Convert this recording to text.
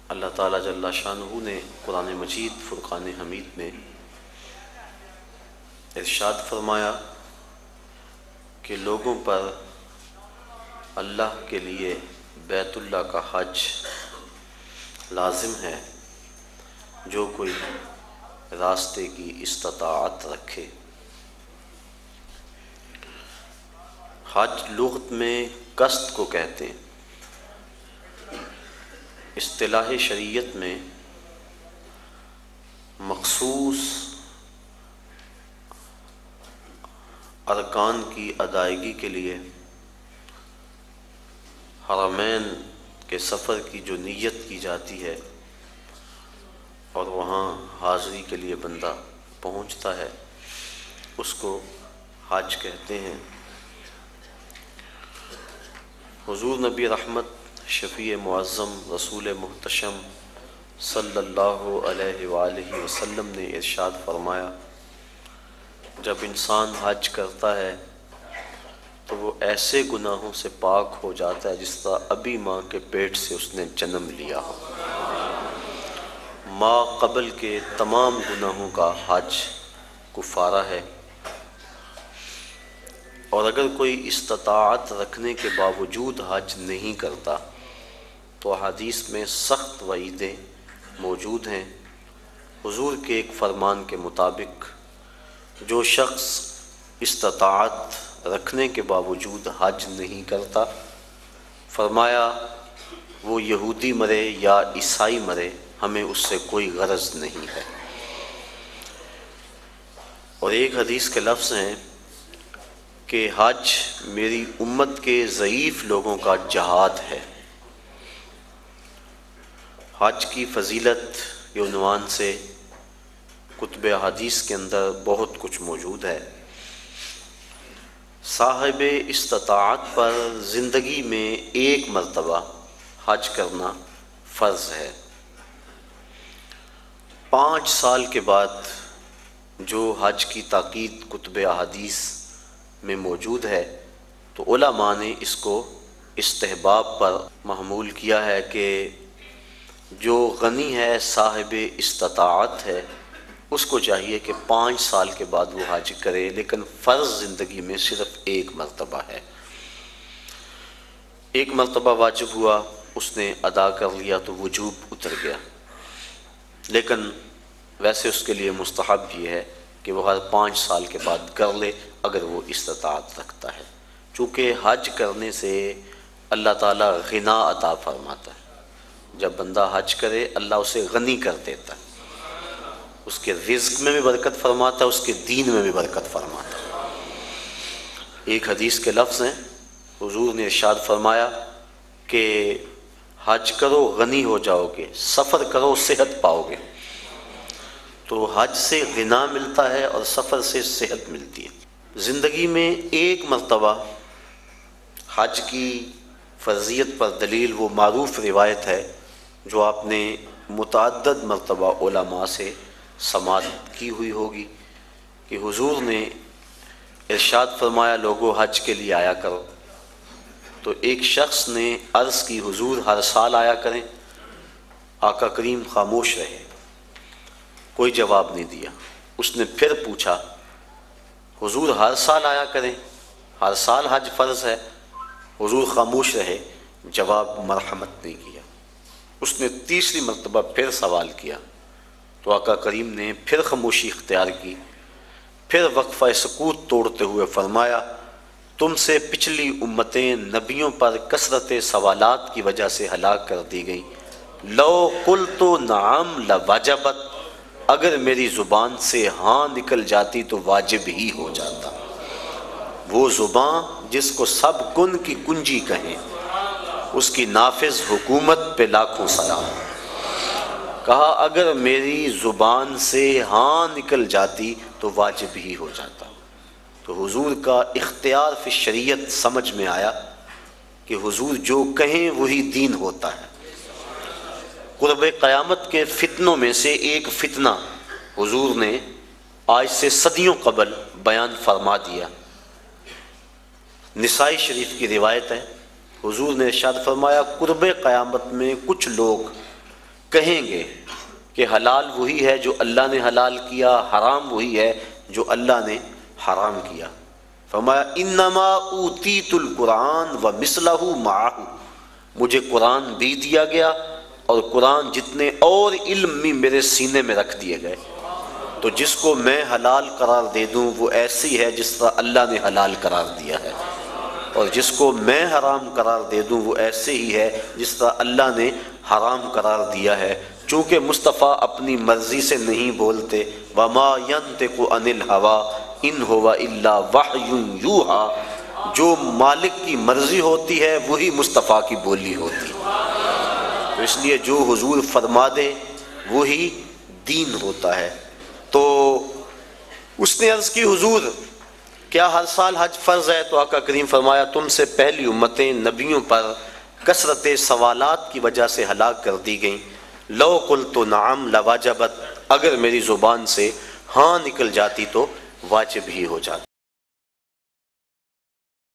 اللہ تعالیٰ جل شانہ نے قرآن مجید فرقان حمید میں ارشاد فرمایا کہ لوگوں پر اللہ کے لیے بیت اللہ کا حج لازم ہے جو کوئی راستے کی استطاعت رکھے۔ حج لغت میں قصد کو کہتے ہیں۔ اصطلاح شریعت میں مخصوص ارکان کی ادائیگی کے لیے حرمین کے سفر کی جو نیت کی جاتی ہے اور وہاں حاضری کے لیے بندہ پہنچتا ہے اس کو حج کہتے ہیں۔ حضور نبی رحمت شفیع معظم رسول محتشم صلی اللہ علیہ وآلہ وسلم نے ارشاد فرمایا، جب انسان حج کرتا ہے تو وہ ایسے گناہوں سے پاک ہو جاتا ہے جس طرح ابھی ماں کے پیٹ سے اس نے جنم لیا ہو۔ ماں قبل کے تمام گناہوں کا حج کفارہ ہے، اور اگر کوئی استطاعت رکھنے کے باوجود حج نہیں کرتا تو حدیث میں سخت وعیدیں موجود ہیں۔ حضور کے ایک فرمان کے مطابق جو شخص استطاعت رکھنے کے باوجود حج نہیں کرتا، فرمایا وہ یہودی مرے یا عیسائی مرے، ہمیں اس سے کوئی غرض نہیں ہے۔ اور ایک حدیث کے لفظ ہیں کہ حج میری امت کے ضعیف لوگوں کا جہاد ہے۔ حج کی فضیلت کے عنوان سے کتب حدیث کے اندر بہت کچھ موجود ہے۔ صاحب استطاعت پر زندگی میں ایک مرتبہ حج کرنا فرض ہے۔ 5 سال کے بعد جو حج کی تاکید کتب احادیث میں موجود ہے تو علماء نے اس کو استحباب پر محمول کیا ہے کہ جو غنی ہے صاحب استطاعت ہے اس کو چاہیے کہ 5 سال کے بعد وہ حج کرے، لیکن فرض زندگی میں صرف ایک مرتبہ ہے۔ ایک مرتبہ واجب ہوا، اس نے ادا کر لیا تو وجوب اتر گیا، لیکن ویسے اس کے لیے مستحب یہ ہے کہ وہ ہر 5 سال کے بعد کر لے اگر وہ استطاعت رکھتا ہے، چونکہ حج کرنے سے اللہ تعالیٰ غنا عطا فرماتا ہے۔ جب بندہ حج کرے اللہ اسے غنی کر دیتا ہے، اس کے رزق میں بھی برکت فرماتا ہے، اس کے دین میں بھی برکت فرماتا ہے۔ ایک حدیث کے لفظ ہیں، حضور نے ارشاد فرمایا کہ حج کرو غنی ہو جاؤ گے، سفر کرو صحت پاؤ گے۔ تو حج سے غنا ملتا ہے اور سفر سے صحت ملتی ہے۔ زندگی میں ایک مرتبہ حج کی فرضیت پر دلیل وہ معروف روایت ہے جو آپ نے متعدد مرتبہ علماء سے سماعت کی ہوئی ہوگی کہ حضور نے ارشاد فرمایا لوگوں حج کے لیے آیا کرو۔ تو ایک شخص نے عرض کی حضور ہر سال آیا کریں؟ آقا کریم خاموش رہے، کوئی جواب نہیں دیا۔ اس نے پھر پوچھا حضور ہر سال آیا کریں، ہر سال حج فرض ہے؟ حضور خاموش رہے، جواب مرحمت نہیں کیا۔ اس نے تیسری مرتبہ پھر سوال کیا تو آقا کریم نے پھر خاموشی اختیار کی، پھر وقفہ سکوت توڑتے ہوئے فرمایا تم سے پچھلی امتیں نبیوں پر کثرت سوالات کی وجہ سے ہلاک کر دی گئیں، لو قلت نعم لوجبت، اگر میری زبان سے ہاں نکل جاتی تو واجب ہی ہو جاتا۔ وہ زبان جس کو سب کن کی کنجی کہیں، اس کی نافذ حکومت پہ لاکھوں سلام۔ کہا اگر میری زبان سے ہاں نکل جاتی تو واجب ہی ہو جاتا۔ تو حضور کا اختیار فی شریعت سمجھ میں آیا کہ حضور جو کہیں وہی دین ہوتا ہے۔ قرب قیامت کے فتنوں میں سے ایک فتنہ حضور نے آج سے صدیوں قبل بیان فرما دیا۔ نسائی شریف کی روایت ہے، حضور نے ارشاد فرمایا قرب قیامت میں کچھ لوگ کہیں گے کہ حلال وہی ہے جو اللہ نے حلال کیا، حرام وہی ہے جو اللہ نے حرام کیا۔ فرمایا انما اوتیت القرآن ومثلہ معہ، مجھے قرآن بھی دیا گیا اور قرآن جتنے اور علم بھی میرے سینے میں رکھ دیے گئے۔ تو جس کو میں حلال قرار دے دوں وہ ایسی ہے جس طرح اللہ نے حلال قرار دیا ہے، اور جس کو میں حرام قرار دے دوں وہ ایسے ہی ہے جس طرح اللہ نے حرام قرار دیا ہے۔ چونکہ مصطفیٰ اپنی مرضی سے نہیں بولتے، وما ینطق عن الہویٰ ان ہوا الا وحی یوحیٰ، جو مالک کی مرضی ہوتی ہے وہی مصطفیٰ کی بولی ہوتی ہے۔ تو اس لیے جو حضور فرما دے وہی دین ہوتا ہے۔ تو اس نے عرض کی حضور کیا ہر سال حج فرض ہے؟ تو آقا کریم فرمایا تم سے پہلی امتیں نبیوں پر کثرت سوالات کی وجہ سے ہلاک کر دی گئیں۔ لو قلت نعم لواجبت، اگر میری زبان سے ہاں نکل جاتی تو واجب ہی ہو جاتا۔